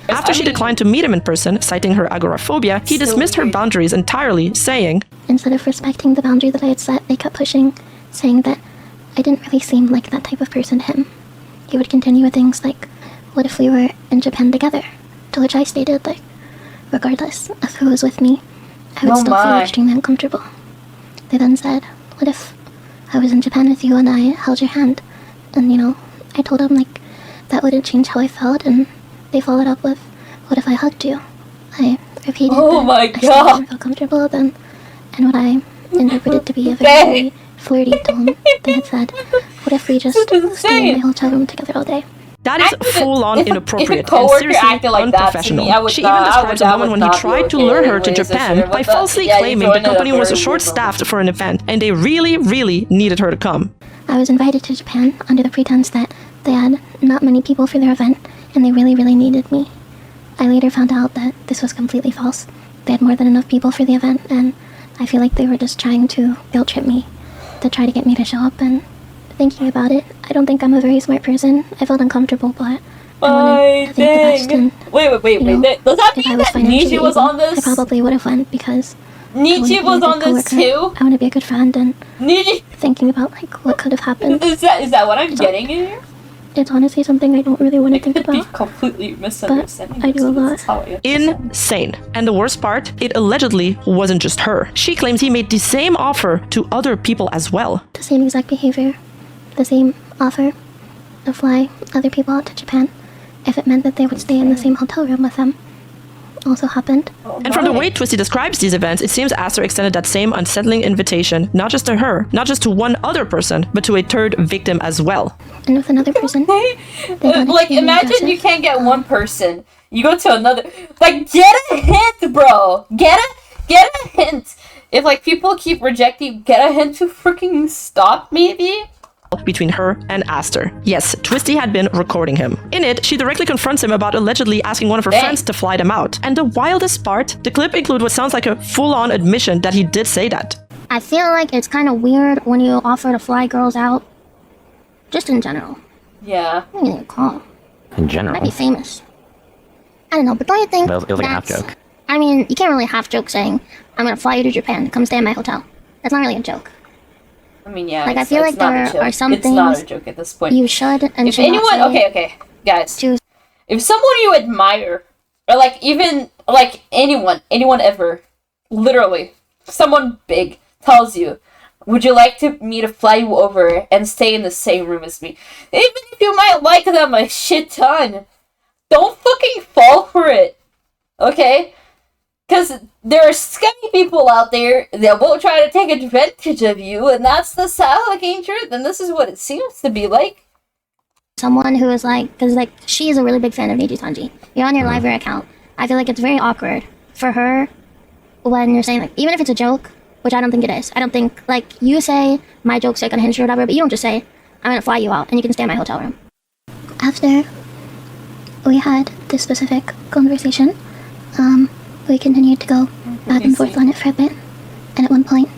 Speaker 2: After she declined to meet him in person, citing her agoraphobia, he dismissed her boundaries entirely, saying,
Speaker 3: instead of respecting the boundary that I had set, they kept pushing, saying that I didn't really seem like that type of person to him. He would continue with things like, what if we were in Japan together? To which I stated, like, regardless of who was with me, I would still feel extremely uncomfortable. They then said, what if I was in Japan with you and I held your hand? And, you know, I told him, like, that wouldn't change how I felt, and they followed up with, what if I hugged you? I repeated that I still didn't feel comfortable then, and what I interpreted to be a very flirty tone. They had said, what if we just stay in my hotel room together all day?
Speaker 2: That is full-on inappropriate and seriously unprofessional. She even describes a moment when he tried to lure her to Japan by falsely claiming the company was short-staffed for an event and they really, really needed her to come.
Speaker 3: I was invited to Japan under the pretense that they had not many people for their event and they really, really needed me. I later found out that this was completely false. They had more than enough people for the event, and I feel like they were just trying to guilt-trip me, to try to get me to show up, and thinking about it, I don't think I'm a very smart person. I felt uncomfortable, but I wanted to think the best, and,
Speaker 1: wait. Does that mean that Niji was on this?
Speaker 3: I probably would have went, because
Speaker 1: Niji was on this too?
Speaker 3: I want to be a good friend, and
Speaker 1: Niji
Speaker 3: thinking about, like, what could have happened.
Speaker 1: Is that what I'm getting here?
Speaker 3: It's honestly something I don't really want to think about.
Speaker 1: Be completely misunderstanding.
Speaker 3: I do a lot.
Speaker 2: Insane. And the worst part, it allegedly wasn't just her. She claims he made the same offer to other people as well.
Speaker 3: The same exact behavior, the same offer to fly other people out to Japan if it meant that they would stay in the same hotel room with them. Also happened.
Speaker 2: And from the way Twisty describes these events, it seems Aster extended that same unsettling invitation, not just to her, not just to one other person, but to a third victim as well.
Speaker 3: And with another person,
Speaker 1: like, imagine you can't get one person, you go to another. Like, get a hint, bro. Get a hint. If, like, people keep rejecting, get a hint to freaking stop, maybe.
Speaker 2: Between her and Aster. Yes, Twisty had been recording him. In it, she directly confronts him about allegedly asking one of her friends to fly them out. And the wildest part, the clip includes what sounds like a full-on admission that he did say that.
Speaker 3: I feel like it's kind of weird when you offer to fly girls out. Just in general.
Speaker 1: Yeah.
Speaker 3: I don't even call.
Speaker 7: In general?
Speaker 3: Might be famous. I don't know, but don't you think
Speaker 7: It was like a half joke.
Speaker 3: I mean, you can't really half joke saying, I'm gonna fly you to Japan, come stay in my hotel. That's not really a joke.
Speaker 1: I mean, yeah.
Speaker 3: Like, I feel like there are some
Speaker 1: it's
Speaker 3: things
Speaker 1: not a joke at this point.
Speaker 3: you should and
Speaker 1: if
Speaker 3: should
Speaker 1: anyone,
Speaker 3: not say
Speaker 1: okay, guys.
Speaker 3: to
Speaker 1: If someone you admire, or like even like anyone ever, literally, someone big tells you, would you like me to fly you over and stay in the same room as me? Even if you might like them a shit ton, don't fucking fall for it, okay? Because there are scummy people out there that will try to take advantage of you, and that's the sad fucking truth, and this is what it seems to be like.
Speaker 3: someone who is like, because like she is a really big fan of Nijisanji. You're on your library account. I feel like it's very awkward for her when you're saying like, even if it's a joke, which I don't think it is. I don't think like you say my joke's like unhinged or whatever, but you don't just say I'm gonna fly you out and you can stay in my hotel room. After we had this specific conversation, we continued to go back and forth on it for a bit, and at one point,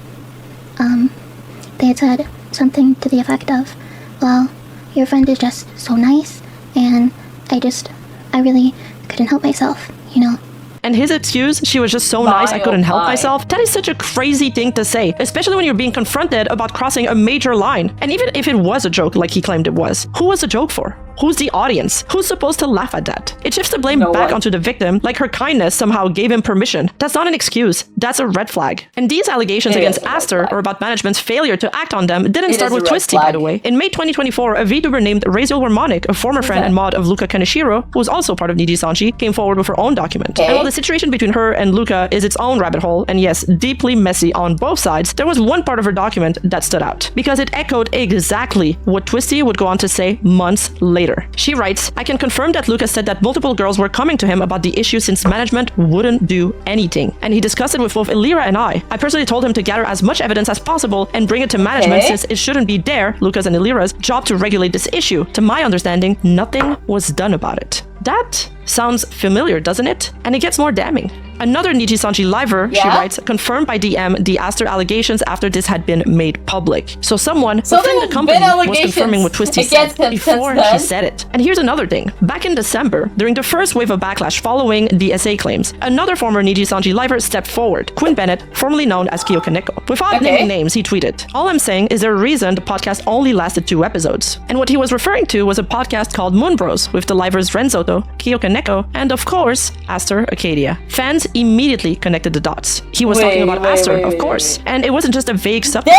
Speaker 3: they had said something to the effect of, well, your friend is just so nice, and I really couldn't help myself, you know?
Speaker 2: And his excuse, she was just so nice I couldn't help myself, that is such a crazy thing to say, especially when you're being confronted about crossing a major line. And even if it was a joke like he claimed it was, who was the joke for? Who's the audience? Who's supposed to laugh at that? It shifts the blame back onto the victim, like her kindness somehow gave him permission. That's not an excuse. That's a red flag. And these allegations against Aster, or about management's failure to act on them, didn't start with Twisty, by the way. In May 2024, a VTuber named Raziel Harmonic, a former friend and mod of Luca Kaneshiro, who was also part of Nijisanji, came forward with her own document. And while the situation between her and Luca is its own rabbit hole, and yes, deeply messy on both sides, there was one part of her document that stood out, because it echoed exactly what Twisty would go on to say months later. She writes, I can confirm that Luca said that multiple girls were coming to him about the issue since management wouldn't do anything. And he discussed it with both Elira and I. I personally told him to gather as much evidence as possible and bring it to management since it shouldn't be Luca's and Elira's job to regulate this issue. To my understanding, nothing was done about it. That sounds familiar, doesn't it? And it gets more damning. Another Nijisanji liver, she writes, confirmed by DM the Aster allegations after this had been made public. So someone within the company was confirming what Twisty said before she said it. And here's another thing. Back in December, during the first wave of backlash following the SA claims, another former Nijisanji liver stepped forward, Quinn Bennett, formerly known as Kyokaneko. Without naming names, he tweeted, all I'm saying is there a reason the podcast only lasted 2 episodes. And what he was referring to was a podcast called Moon Bros with the livers Renzoto, Kyokaneko, and of course, Aster Acadia. Fans immediately connected the dots. He was talking about Aster, of course. And it wasn't just a vague subject.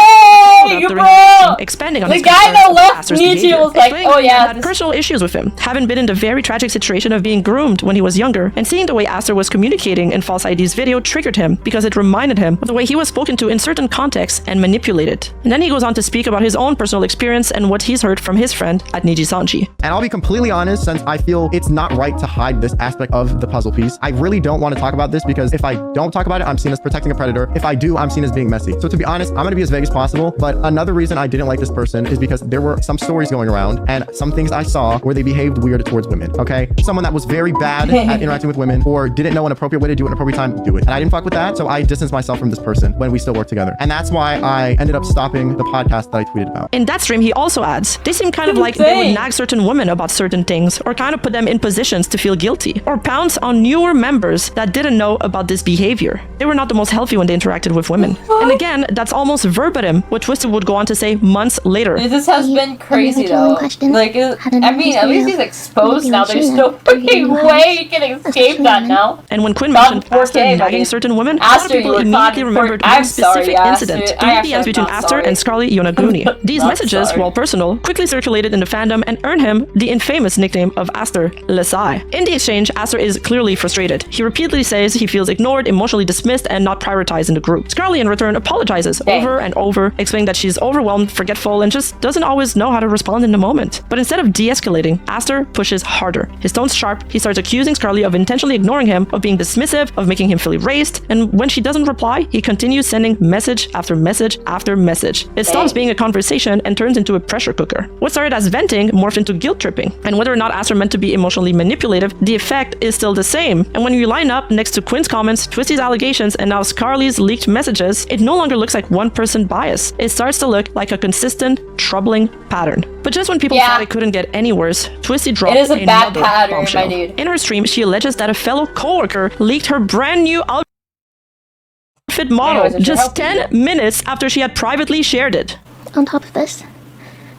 Speaker 2: Expanding on
Speaker 1: the guy that left Niji was like, oh yeah.
Speaker 2: Had personal issues with him, having been in the very tragic situation of being groomed when he was younger, and seeing the way Aster was communicating in False ID's video triggered him because it reminded him of the way he was spoken to in certain contexts and manipulated. And then he goes on to speak about his own personal experience and what he's heard from his friend at Nijisanji.
Speaker 8: And I'll be completely honest, since I feel it's not right to hide this aspect of the puzzle piece, I really don't want to talk about this because if I don't talk about it, I'm seen as protecting a predator. If I do, I'm seen as being messy. So to be honest, I'm going to be as vague as possible. But another reason I didn't like this person is because there were some stories going around and some things I saw where they behaved weird towards women, okay? Someone that was very bad at interacting with women or didn't know an appropriate way to do it, an appropriate time to do it. And I didn't fuck with that, so I distanced myself from this person when we still worked together. And that's why I ended up stopping the podcast that I tweeted about.
Speaker 2: In that stream, he also adds, they seem kind of like they would nag certain women about certain things or kind of put them in positions to feel guilty or pounce on newer members that didn't know about this behavior. They were not the most healthy when they interacted with women. And again, that's almost verbatim what Twisty would go on to say months later.
Speaker 1: This has been crazy though. Like, I mean, at least he's exposed now. There's no freaking way he can escape that now.
Speaker 2: And when Quinn mentioned Aster nagging certain women, a lot of people immediately remembered one specific incident in the DMs between Aster and Scarly Yonaguni. These messages, while personal, quickly circulated in the fandom and earned him the infamous nickname of Aster Lesai. In the exchange, Aster is clearly frustrated. He repeatedly says he feels ignored, emotionally dismissed, and not prioritized in the group. Scarly, in return, apologizes over and over, explaining that she's overwhelmed, forgetful, and just doesn't always know how to respond in the moment. But instead of de-escalating, Aster pushes harder. His tone's sharp. He starts accusing Scarly of intentionally ignoring him, of being dismissive, of making him feel erased, and when she doesn't reply, he continues sending message after message after message. It stops being a conversation and turns into a pressure cooker. What started as venting morphed into guilt tripping. And whether or not Aster meant to be emotionally manipulative, the effect is still the same. And when you line up next to Quinn's comments, Twisty's allegations, and now Scarly's leaked messages, it no longer looks like one-person bias. It starts to look like a consistent, troubling pattern. But just when people thought it couldn't get any worse, Twisty dropped
Speaker 1: It is a bad
Speaker 2: another
Speaker 1: pattern,
Speaker 2: bombshell.
Speaker 1: my dude.
Speaker 2: In her stream, she alleges that a fellow coworker leaked her brand new outfit model just 10 minutes after she had privately shared it.
Speaker 3: On top of this,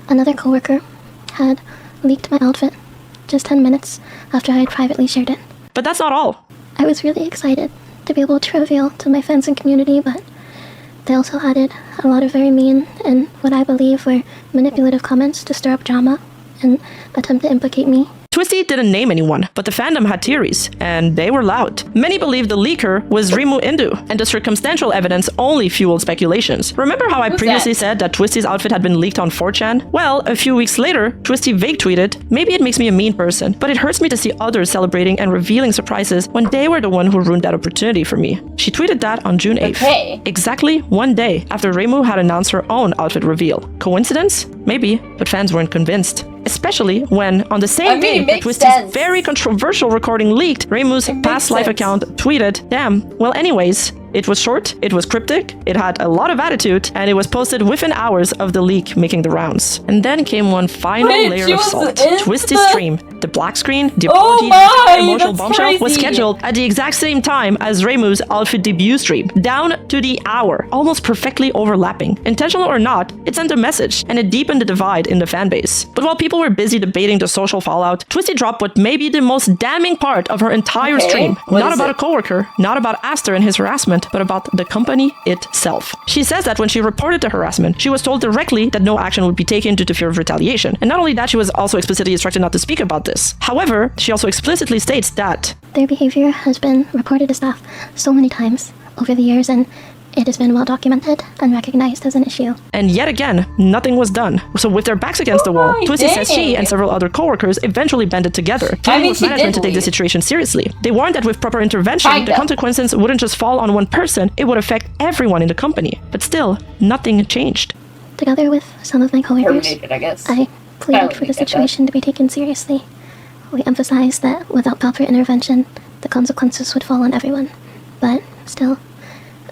Speaker 3: another coworker had leaked my outfit just 10 minutes after I had privately shared it.
Speaker 2: But that's not all.
Speaker 3: I was really excited to be able to reveal to my fans and community, but they also added a lot of very mean and what I believe were manipulative comments to stir up drama and attempt to implicate me.
Speaker 2: Twisty didn't name anyone, but the fandom had theories, and they were loud. Many believed the leaker was Rimu Indu, and the circumstantial evidence only fueled speculations. Remember how I previously said that Twisty's outfit had been leaked on 4chan? Well, a few weeks later, Twisty vague tweeted, "Maybe it makes me a mean person, but it hurts me to see others celebrating and revealing surprises when they were the one who ruined that opportunity for me." She tweeted that on June 8th.
Speaker 1: Okay.
Speaker 2: Exactly one day after Rimu had announced her own outfit reveal. Coincidence? Maybe, but fans weren't convinced. Especially when, on the same day that Twisty's very controversial recording leaked, Rimu's past life account tweeted, "Damn, well anyways, it was short, it was cryptic, it had a lot of attitude, and it was posted within hours of the leak making the rounds." And then came one final layer of salt. Twisty's stream. The black screen, the apology, the emotional bombshell was scheduled at the exact same time as Rimu's outfit debut stream, down to the hour, almost perfectly overlapping. Intentional or not, it sent a message, and it deepened the divide in the fanbase. But while people were busy debating the social fallout, Twisty dropped what may be the most damning part of her entire stream. Not about a coworker, not about Aster and his harassment, but about the company itself. She says that when she reported the harassment, she was told directly that no action would be taken due to fear of retaliation. And not only that, she was also explicitly instructed not to speak about this. However, she also explicitly states that
Speaker 3: their behavior has been reported to staff so many times over the years, and it has been well documented and recognized as an issue.
Speaker 2: And yet again, nothing was done. So with their backs against the wall, Twisty says she and several other coworkers eventually banded together, pleading with management to take the situation seriously. They warned that with proper intervention, the consequences wouldn't just fall on one person, it would affect everyone in the company. But still, nothing changed.
Speaker 3: Together with some of my coworkers, I pleaded for the situation to be taken seriously. We emphasized that without proper intervention, the consequences would fall on everyone. But still,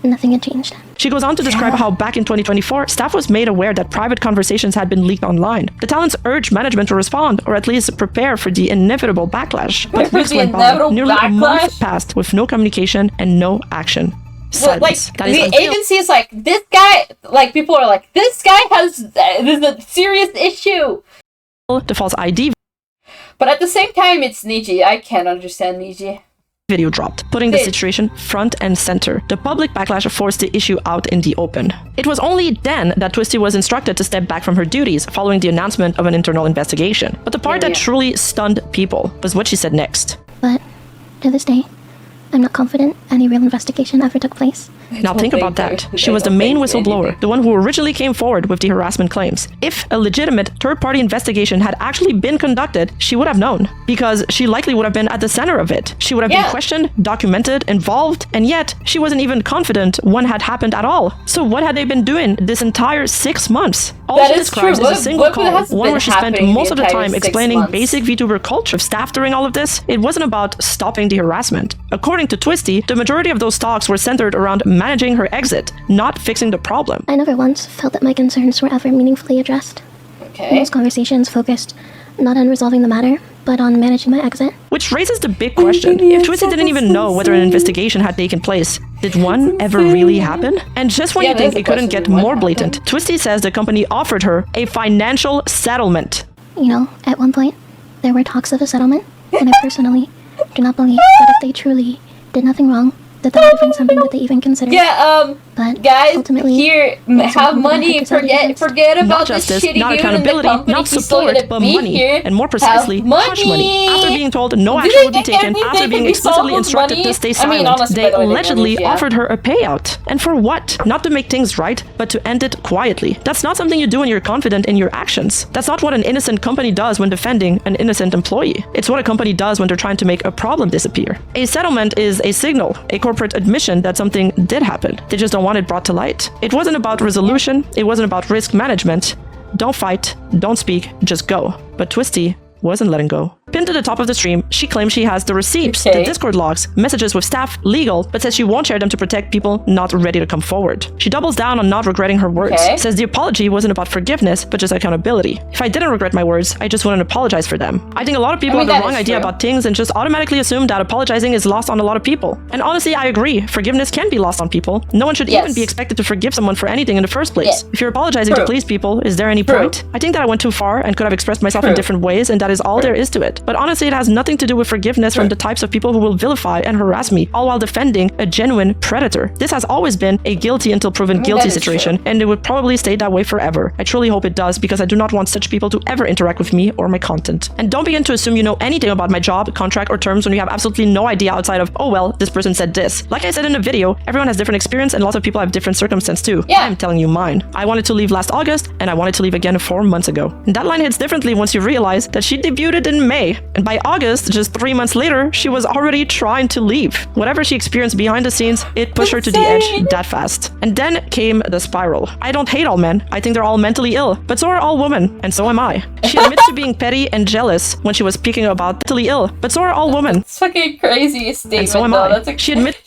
Speaker 3: nothing had changed.
Speaker 2: She goes on to describe how back in 2024, staff was made aware that private conversations had been leaked online. The talents urged management to respond, or at least prepare for the inevitable backlash. But weeks went by. Nearly a month passed with no communication and no action. Silence.
Speaker 1: Like, the agency is like, this guy, like, people are like, this guy has, there's a serious issue.
Speaker 2: The false ID.
Speaker 1: But at the same time, it's Niji. I can't understand Niji.
Speaker 2: Video dropped, putting the situation front and center. The public backlash forced the issue out in the open. It was only then that Twisty was instructed to step back from her duties following the announcement of an internal investigation. But the part that truly stunned people was what she said next.
Speaker 3: But to this day, I'm not confident any real investigation ever took place.
Speaker 2: Now think about that. She was the main whistleblower, the one who originally came forward with the harassment claims. If a legitimate third-party investigation had actually been conducted, she would have known, because she likely would have been at the center of it. She would have been questioned, documented, involved, and yet she wasn't even confident one had happened at all. So what had they been doing this entire 6 months? All she describes is a single call, one where she spent most of the time explaining basic VTuber culture of staff during all of this. It wasn't about stopping the harassment. According to Twisty, the majority of those talks were centered around managing her exit, not fixing the problem.
Speaker 3: I never once felt that my concerns were ever meaningfully addressed. Those conversations focused not on resolving the matter, but on managing my exit.
Speaker 2: Which raises the big question. If Twisty didn't even know whether an investigation had taken place, did one ever really happen? And just when you think it couldn't get more blatant, Twisty says the company offered her a financial settlement.
Speaker 3: You know, at one point, there were talks of a settlement, and I personally do not believe that if they truly did nothing wrong, that would have been something that they even considered.
Speaker 1: But guys, ultimately, here, have money, forget about
Speaker 2: not justice,
Speaker 1: this shitty
Speaker 2: not accountability, not support, but money, and more precisely, hush money. After being told no action would be taken, after being explicitly instructed to stay silent, they allegedly offered her a payout. And for what? Not to make things right, but to end it quietly. That's not something you do when you're confident in your actions. That's not what an innocent company does when defending an innocent employee. It's what a company does when they're trying to make a problem disappear. A settlement is a signal, a corporate admission that something did happen. They just don't want it brought to light. It wasn't about resolution. It wasn't about risk management. Don't fight. Don't speak. Just go. But Twisty wasn't letting go. Pinned to the top of the stream, she claims she has the receipts, the Discord logs, messages with staff, legal, but says she won't share them to protect people not ready to come forward. She doubles down on not regretting her words, says the apology wasn't about forgiveness, but just accountability. If I didn't regret my words, I just wouldn't apologize for them. I think a lot of people have the wrong idea about things and just automatically assume that apologizing is lost on a lot of people. And honestly, I agree. Forgiveness can be lost on people. No one should even be expected to forgive someone for anything in the first place. If you're apologizing to please people, is there any point? I think that I went too far and could have expressed myself in different ways, and that is all there is to it. But honestly, it has nothing to do with forgiveness from the types of people who will vilify and harass me, all while defending a genuine predator. This has always been a guilty until proven guilty situation, and it would probably stay that way forever. I truly hope it does, because I do not want such people to ever interact with me or my content. And don't begin to assume you know anything about my job, contract, or terms when you have absolutely no idea outside of, oh well, this person said this. Like I said in the video, everyone has different experience and lots of people have different circumstances too. I'm telling you mine. I wanted to leave last August, and I wanted to leave again 4 months ago. And that line hits differently once you realize that she debuted in May, and by August, just 3 months later, she was already trying to leave. Whatever she experienced behind the scenes, it pushed her to the edge that fast. And then came the spiral. I don't hate all men. I think they're all mentally ill, but so are all women, and so am I. She admits to being petty and jealous when she was speaking about mentally ill, but so are all women.
Speaker 1: It's fucking crazy statement.
Speaker 2: And so am I. She admits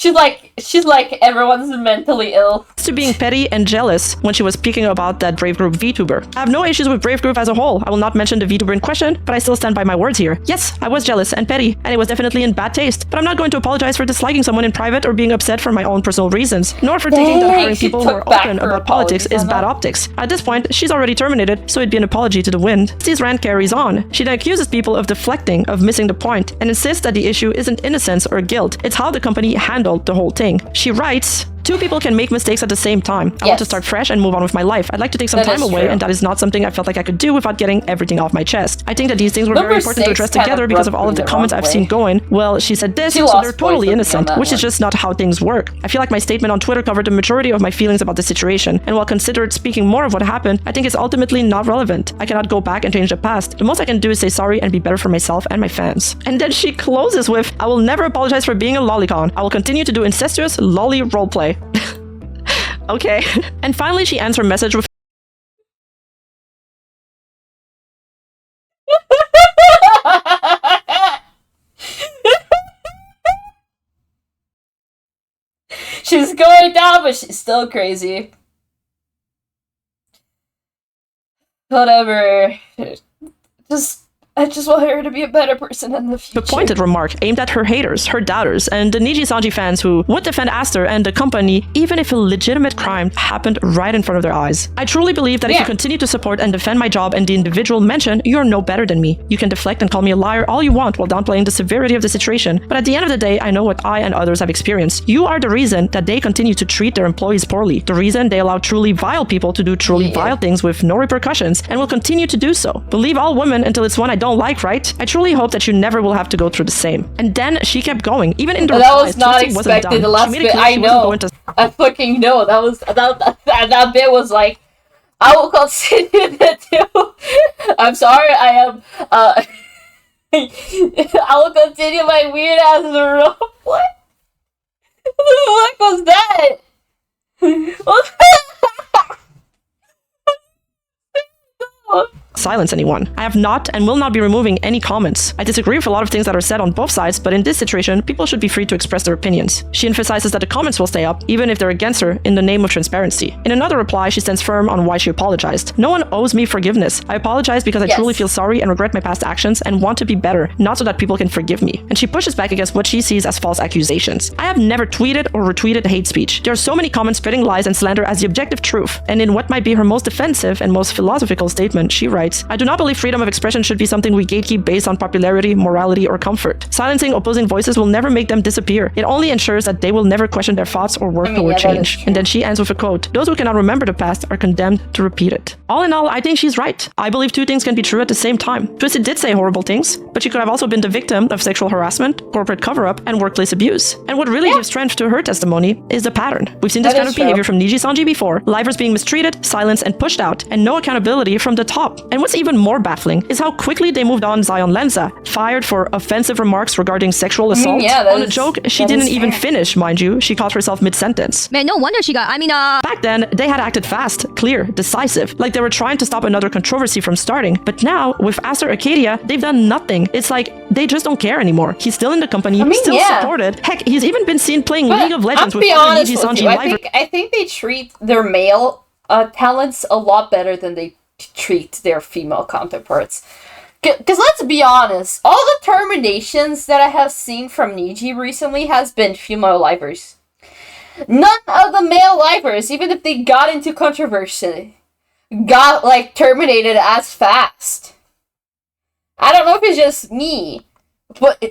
Speaker 1: she's like everyone's mentally ill.
Speaker 2: To being petty and jealous when she was speaking about that Brave Group VTuber. I have no issues with Brave Group as a whole. I will not mention the VTuber in question, but I still stand by my words here. Yes, I was jealous and petty, and it was definitely in bad taste, but I'm not going to apologize for disliking someone in private or being upset for my own personal reasons, nor for thinking that hiring people who are open about politics is bad optics. At this point, she's already terminated, so it'd be an apology to the wind. Twisty's rant carries on. She then accuses people of deflecting, of missing the point, and insists that the issue isn't innocence or guilt, it's how the company handled the whole thing. She writes, "Two people can make mistakes at the same time. I want to start fresh and move on with my life. I'd like to take some time away, and that is not something I felt like I could do without getting everything off my chest. I think that these things were very important to address together because of all of the comments I've seen going. Well, she said this, so they're totally innocent, which is just not how things work. I feel like my statement on Twitter covered the majority of my feelings about the situation, and while considered speaking more of what happened, I think it's ultimately not relevant. I cannot go back and change the past. The most I can do is say sorry and be better for myself and my fans." And then she closes with, "I will never apologize for being a lolicon. I will continue to do incestuous lolly roleplay." Okay. And finally, she ends her message with
Speaker 1: she's going down, but she's still crazy. Whatever. I just want her to be a better person in the future.
Speaker 2: A pointed remark aimed at her haters, her doubters, and the Nijisanji fans who would defend Aster and the company even if a legitimate crime happened right in front of their eyes. I truly believe that if you continue to support and defend my job and the individual mentioned, you are no better than me. You can deflect and call me a liar all you want while downplaying the severity of the situation, but at the end of the day, I know what I and others have experienced. You are the reason that they continue to treat their employees poorly, the reason they allow truly vile people to do truly vile things with no repercussions, and will continue to do so. Believe all women until it's one I don't like, right? I truly hope that you never will have to go through the same." And then she kept going, even in the
Speaker 1: that was not expected. The last bit, I know. I fucking know. That bit was like, I will continue to do. I'm sorry. I am. I will continue my weird ass role. What? What the fuck was that?
Speaker 2: Silence anyone. I have not and will not be removing any comments. I disagree with a lot of things that are said on both sides, but in this situation, people should be free to express their opinions. She emphasizes that the comments will stay up, even if they're against her, in the name of transparency. In another reply, she stands firm on why she apologized. "No one owes me forgiveness. I apologize because I truly feel sorry and regret my past actions and want to be better, not so that people can forgive me." And she pushes back against what she sees as false accusations. "I have never tweeted or retweeted hate speech. There are so many comments spreading lies and slander as the objective truth." And in what might be her most offensive and most philosophical statement, she writes, "I do not believe freedom of expression should be something we gatekeep based on popularity, morality, or comfort. Silencing opposing voices will never make them disappear. It only ensures that they will never question their thoughts or work toward change." And then she ends with a quote, "Those who cannot remember the past are condemned to repeat it." All in all, I think she's right. I believe two things can be true at the same time. Twisty did say horrible things, but she could have also been the victim of sexual harassment, corporate cover-up, and workplace abuse. And what really gives strength to her testimony is the pattern. We've seen this kind of behavior from Nijisanji before, livers being mistreated, silenced, and pushed out, and no accountability from the top. And what's even more baffling is how quickly they moved on Zion Lenza, fired for offensive remarks regarding sexual assault on a joke she didn't even finish, mind you. She caught herself mid-sentence.
Speaker 7: Man, no wonder she got,
Speaker 2: Back then, they had acted fast, clear, decisive, like they were trying to stop another controversy from starting. But now, with Aster Arcadia, they've done nothing. It's like, they just don't care anymore. He's still in the company, still supported. Heck, he's even been seen playing League of Legends with other Nijisanji live.
Speaker 1: I think they treat their male talents a lot better than they treat their female counterparts. Because let's be honest, all the terminations that I have seen from Niji recently has been female livers. None of the male livers, even if they got into controversy, got, like, terminated as fast. I don't know if it's just me, but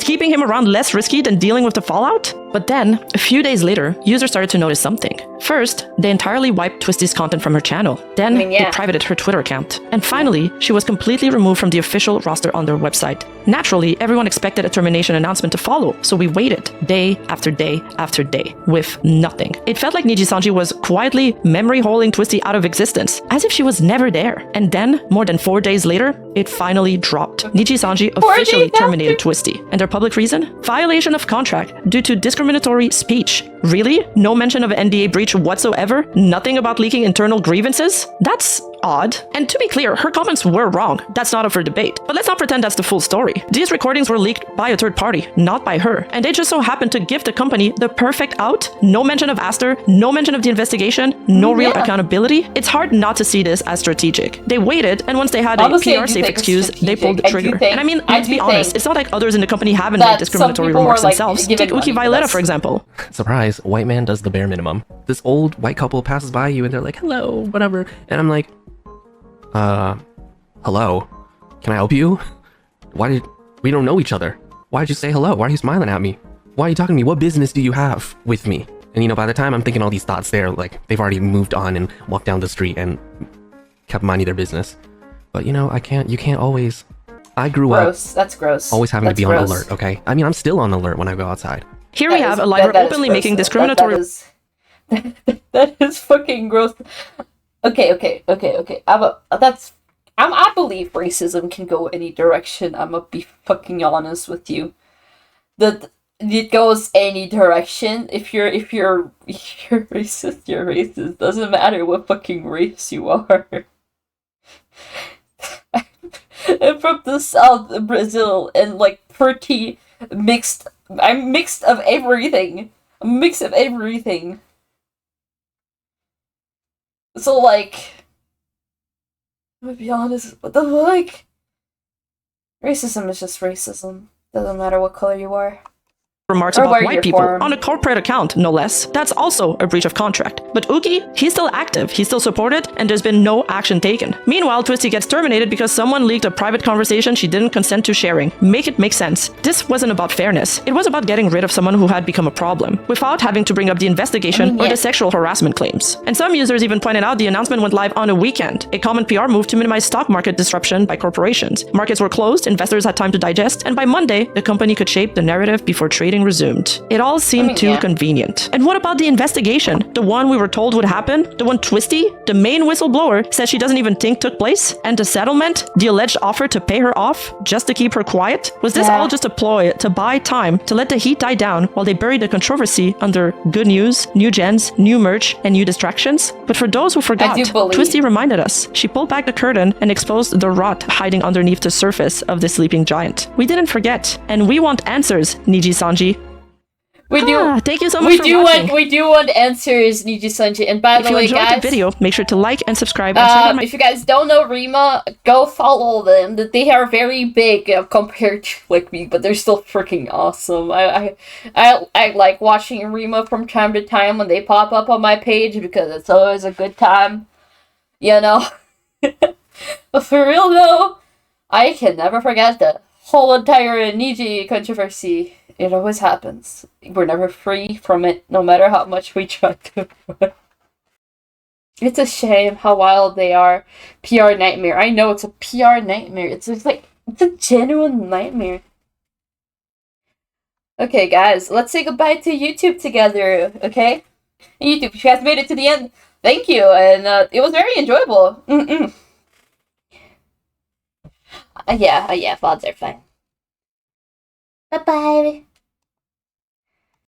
Speaker 2: keeping him around less risky than dealing with the fallout? But then, a few days later, users started to notice something. First, they entirely wiped Twisty's content from her channel. Then, they privated her Twitter account. And finally, she was completely removed from the official roster on their website. Naturally, everyone expected a termination announcement to follow, so we waited day after day after day, with nothing. It felt like Nijisanji was quietly memory-holing Twisty out of existence, as if she was never there. And then, more than 4 days later, it finally dropped. Nijisanji officially terminated Twisty. And their public reason? Violation of contract due to discriminatory speech. Really? No mention of an NDA breach whatsoever? Nothing about leaking internal grievances? That's odd. And to be clear, her comments were wrong. That's not up for debate. But let's not pretend that's the full story. These recordings were leaked by a third party, not by her. And they just so happened to give the company the perfect out. No mention of Aster, no mention of the investigation, no real accountability. It's hard not to see this as strategic. They waited, and once they had a PR-safe excuse, they pulled the trigger. And I mean, let's be honest, it's not like others in the company haven't made discriminatory remarks themselves. Take Uki Violetta, for example.
Speaker 6: Surprise, white man does the bare minimum. This old white couple passes by you and they're like, hello, whatever. And I'm like, hello? Can I help you? We don't know each other. Why did you say hello? Why are you smiling at me? Why are you talking to me? What business do you have with me? And you know, by the time I'm thinking all these thoughts there, like, they've already moved on and walked down the street and kept minding their business. But you know, you can't always... I grew up...
Speaker 1: That's gross.
Speaker 6: Always having to be on alert, okay? I mean, I'm still on alert when I go outside.
Speaker 2: Here we have a liver openly making discriminatory...
Speaker 1: That is fucking gross. Okay. I believe racism can go any direction. I'm gonna be fucking honest with you. That it goes any direction. If you're racist, you're racist. Doesn't matter what fucking race you are. I'm from the south of Brazil and like pretty mixed. I'm mixed of everything. A mix of everything. So like, I'm gonna be honest, what the fuck? Racism is just racism. Doesn't matter what color you are.
Speaker 2: Remarks about white people on a corporate account, no less. That's also a breach of contract. But Uki, he's still active, he's still supported, and there's been no action taken. Meanwhile, Twisty gets terminated because someone leaked a private conversation she didn't consent to sharing. Make it make sense. This wasn't about fairness. It was about getting rid of someone who had become a problem, without having to bring up the investigation or the sexual harassment claims. And some users even pointed out the announcement went live on a weekend, a common PR move to minimize stock market disruption by corporations. Markets were closed, investors had time to digest, and by Monday, the company could shape the narrative before trading resumed. It all seemed too convenient. And what about the investigation? The one we were told would happen? The one Twisty, the main whistleblower, says she doesn't even think took place? And the settlement? The alleged offer to pay her off just to keep her quiet? Was this all just a ploy to buy time to let the heat die down while they buried the controversy under good news, new gens, new merch, and new distractions? But for those who forgot, Twisty reminded us. She pulled back the curtain and exposed the rot hiding underneath the surface of the sleeping giant. We didn't forget, and we want answers, Nijisanji.
Speaker 1: We do.
Speaker 2: Thank you so much for watching.
Speaker 1: We do want answers, Nijisanji. And by the way, guys,
Speaker 2: if you enjoyed the video, make sure to like and subscribe. And
Speaker 1: if you guys don't know Rima, go follow them. They are very big compared to like me, but they're still freaking awesome. I like watching Rima from time to time when they pop up on my page because it's always a good time, you know. But for real though, I can never forget the whole entire Niji controversy. It always happens. We're never free from it, no matter how much we try to. It's a shame how wild they are. PR nightmare. I know it's a PR nightmare. It's a genuine nightmare. Okay, guys, let's say goodbye to YouTube together, okay? YouTube, if you guys made it to the end, Thank you, and it was very enjoyable. Yeah, VODs are fine. Bye-bye.